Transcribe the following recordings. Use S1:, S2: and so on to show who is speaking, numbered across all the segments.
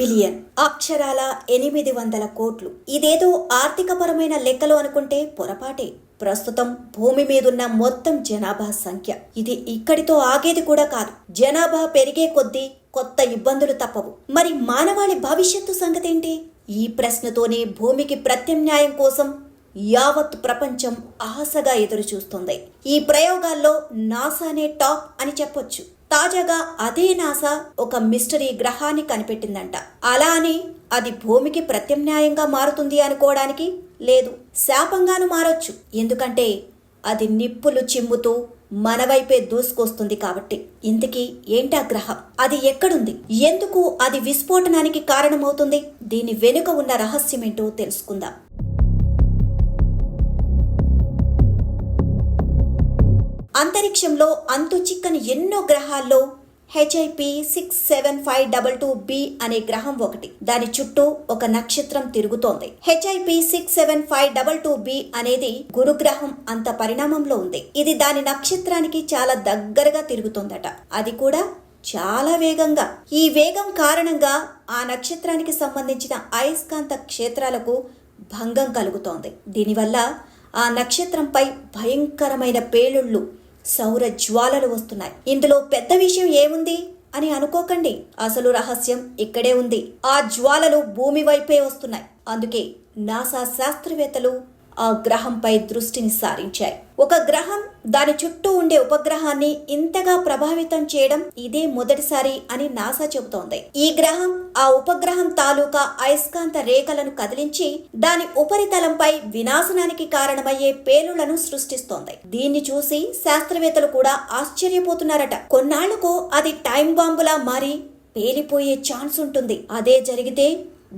S1: Billion, అక్షరాల 800 కోట్లు. ఇదేదో ఆర్థికపరమైన లెక్కలు అనుకుంటే పొరపాటే. ప్రస్తుతం భూమి మీదున్న మొత్తం జనాభా సంఖ్య. ఇది ఇక్కడితో ఆగేది కూడా కాదు. జనాభా పెరిగే కొద్దీ కొత్త ఇబ్బందులు తప్పవు. మరి మానవాళి భవిష్యత్తు సంగతేంటి? ఈ ప్రశ్నతోనే భూమికి ప్రత్యామ్నాయం కోసం యావత్ ప్రపంచం ఆశగా ఎదురు చూస్తుంది. ఈ ప్రయోగాల్లో నాసానే టాప్ అని చెప్పొచ్చు. తాజాగా అదే నాసా ఒక మిస్టరీ గ్రహాన్ని కనిపెట్టిందంట. అలా అని అది భూమికి ప్రత్యామ్నాయంగా మారుతుంది అనుకోవడానికి లేదు. శాపంగాను మారొచ్చు. ఎందుకంటే అది నిప్పులు చిమ్ముతూ మన వైపే దూసుకొస్తుంది కాబట్టి. ఇంతకీ ఏంటా గ్రహం? అది ఎక్కడుంది? ఎందుకు అది విస్ఫోటనానికి కారణమవుతుంది? దీని వెనుక ఉన్న రహస్యమేంటో తెలుసుకుందాం. అంతరిక్షంలో అంతు చిక్కని ఎన్నో గ్రహాల్లో HIP 67522b అనే గ్రహం ఒకటి. దాని చుట్టూ ఒక నక్షత్రం తిరుగుతోంది. HIP 67522b అనేది గురుగ్రహం అంత పరిణామంలో ఉంది. ఇది దాని నక్షత్రానికి చాలా దగ్గరగా తిరుగుతోందట. అది కూడా చాలా వేగంగా. ఈ వేగం కారణంగా ఆ నక్షత్రానికి సంబంధించిన అయస్కాంత క్షేత్రాలకు భంగం కలుగుతోంది. దీనివల్ల ఆ నక్షత్రంపై భయంకరమైన పేలుళ్లు, సౌర జ్వాలలు వస్తున్నాయి. ఇందులో పెద్ద విషయం ఏముంది అని అనుకోకండి. అసలు రహస్యం ఇక్కడే ఉంది. ఆ జ్వాలలు భూమి వైపే వస్తున్నాయి. అందుకే నాసా శాస్త్రవేత్తలు ఆ గ్రహంపై దృష్టిని సారించాయి. ఒక గ్రహం దాని చుట్టూ ఉండే ఉపగ్రహాన్ని ఇంతగా ప్రభావితం చేయడం ఇదే మొదటిసారి అని నాసా చెబుతోంది. ఈ గ్రహం ఆ ఉపగ్రహం తాలూకా అయస్కాంత రేఖలను కదిలించి దాని ఉపరితలంపై వినాశనానికి కారణమయ్యే పేలుళ్లను సృష్టిస్తోంది. దీన్ని చూసి శాస్త్రవేత్తలు కూడా ఆశ్చర్యపోతున్నారట. కొన్నాళ్లకు అది టైం బాంబులా మారి పేలిపోయే ఛాన్స్ ఉంటుంది. అదే జరిగితే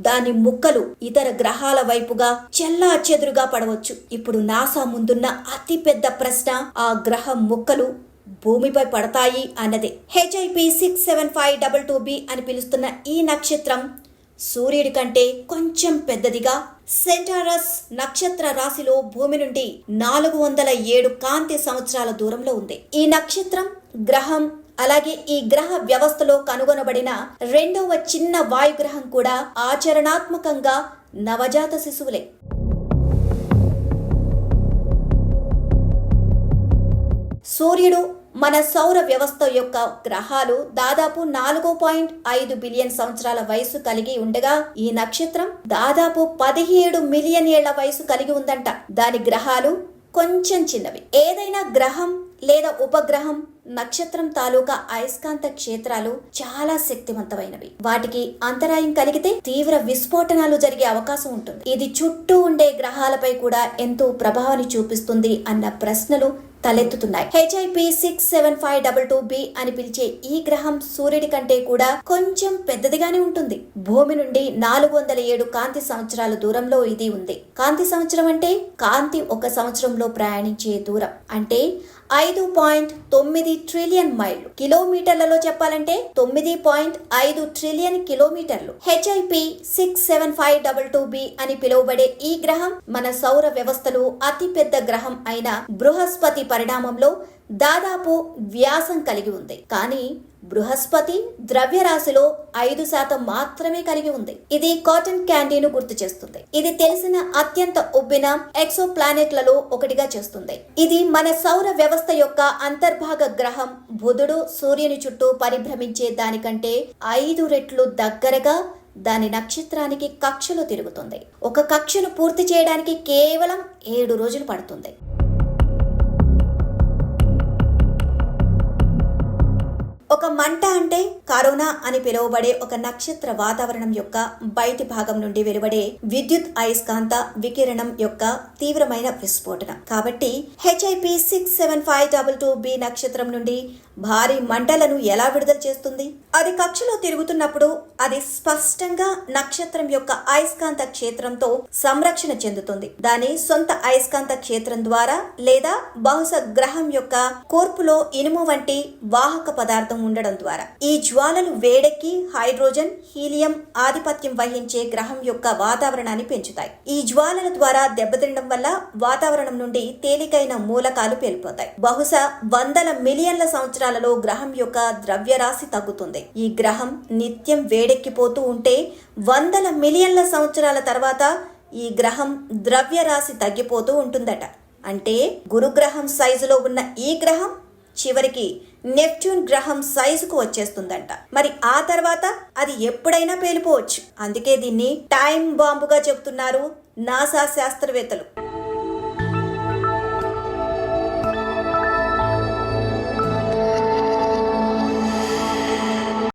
S1: దాని ముక్కలు ఇతర గ్రహాల వైపుగా చెల్లాచెదురుగా పడవచ్చు. ఇప్పుడు నాసా ముందున్న అతి పెద్ద ప్రశ్న ఆ గ్రహం ముక్కలు భూమిపై పడతాయి అన్నదే. HIP 67522b అని పిలుస్తున్న ఈ నక్షత్రం సూర్యుడి కంటే కొంచెం పెద్దదిగా సెంటారస్ నక్షత్ర రాశిలో భూమి నుండి 407 కాంతి సంవత్సరాల దూరంలో ఉంది. ఈ నక్షత్రం, గ్రహం, అలాగే ఈ గ్రహ వ్యవస్థలో కనుగొనబడిన రెండవ చిన్న వాయుగ్రహం కూడా ఆచరణాత్మకంగా నవజాత శిశువులే. సూర్యుడు, మన సౌర వ్యవస్థ యొక్క గ్రహాలు దాదాపు 4.5 బిలియన్ సంవత్సరాల వయసు కలిగి ఉండగా ఈ నక్షత్రం దాదాపు 17 మిలియన్ ఏళ్ల వయసు కలిగి ఉందంట. దాని గ్రహాలు కొంచెం చిన్నవి. ఏదైనా గ్రహం లేదా ఉపగ్రహం, నక్షత్రం తాలూకా అయస్కాంత క్షేత్రాలు చాలా శక్తివంతమైనవి. వాటికి అంతరాయం కలిగితే తీవ్ర విస్ఫోటనాలు జరిగే అవకాశం ఉంటుంది. ఇది చుట్టూ ఉండే గ్రహాలపై కూడా ఎంతో ప్రభావాన్ని చూపిస్తుంది అన్న ప్రశ్నలు తలెత్తుతున్నాయి. HIP 67522b అని పిలిచే ఈ గ్రహం సూర్యుడి కంటే కూడా కొంచెం పెద్దదిగానే ఉంటుంది. భూమి నుండి 407 కాంతి సంవత్సరాల దూరంలో ఇది ఉంది. కాంతి సంవత్సరం అంటే కాంతి ఒక సంవత్సరంలో ప్రయాణించే దూరం. అంటే 5.9 ట్రిలియన్ మైళ్ళు. కిలోమీటర్లలో చెప్పాలంటే 9.5 ట్రిలియన్ కిలోమీటర్లు. HIP 67522b అని పిలువబడే ఈ గ్రహం మన సౌర వ్యవస్థలో అతి పెద్ద గ్రహం అయిన బృహస్పతి పరిణామంలో దాదాపు వ్యాసం కలిగి ఉంది. కానీ బృహస్పతి ద్రవ్యరాశిలో 5% మాత్రమే కలిగి ఉంది. ఇది కాటన్ క్యాండీను గుర్తు చేస్తుంది. ఇది తెలిసిన అత్యంత ఉబ్బిన ఎక్సో ప్లానెట్లలో ఒకటిగా చేస్తుంది. ఇది మన సౌర వ్యవస్థ యొక్క అంతర్భాగ గ్రహం. బుధుడు సూర్యుని చుట్టూ పరిభ్రమించే దానికంటే 5 రెట్లు దగ్గరగా దాని నక్షత్రానికి కక్షలో తిరుగుతుంది. ఒక కక్షను పూర్తి చేయడానికి కేవలం 7 రోజులు పడుతుంది. ఒక మంట అంటే కరోనా అని పిలువబడే ఒక నక్షత్ర వాతావరణం యొక్క బయటి భాగం నుండి వెలువడే విద్యుత్ అయస్కాంత వికిరణం యొక్క తీవ్రమైన విస్ఫోటనం. కాబట్టి HIP 67522b నక్షత్రం నుండి భారీ మంటలను ఎలా విడుదల చేస్తుంది? అది కక్షలో తిరుగుతున్నప్పుడు అది స్పష్టంగా నక్షత్రం యొక్క అయస్కాంత క్షేత్రంతో సంరక్షణ చెందుతుంది. దాని సొంత అయస్కాంత క్షేత్రం ద్వారా లేదా బహుశా గ్రహం యొక్క కూర్పులో ఇనుము వంటి వాహక పదార్థం ఉండడం ద్వారా. ఈ జ్వాలలు వేడెక్కి హైడ్రోజన్, హీలియం ఆధిపత్యం వహించే గ్రహం యొక్క వాతావరణాన్ని పెంచుతాయి. ఈ జ్వాలల ద్వారా దెబ్బతినడం వల్ల వాతావరణం నుండి తేలికైన మూలకాలు పేలిపోతాయి. బహుశా 100 మిలియన్ల సంవత్సరాలలో గ్రహం యొక్క ద్రవ్యరాశి తగ్గుతుంది. ఈ గ్రహం నిత్యం వేడెక్కిపోతూ ఉంటే వందల మిలియన్ల సంవత్సరాల తర్వాత ఈ గ్రహం ద్రవ్యరాశి తగ్గిపోతూ ఉంటుందట. అంటే గురుగ్రహం సైజులో ఉన్న ఈ గ్రహం చివరికి నెప్ట్యూన్ గ్రహం సైజుకు వచ్చేస్తుందంట. మరి ఆ తర్వాత అది ఎప్పుడైనా పేలిపోవచ్చు. అందుకే దీన్ని టైం బాంబుగా చెబుతున్నారు నాసా శాస్త్రవేత్తలు.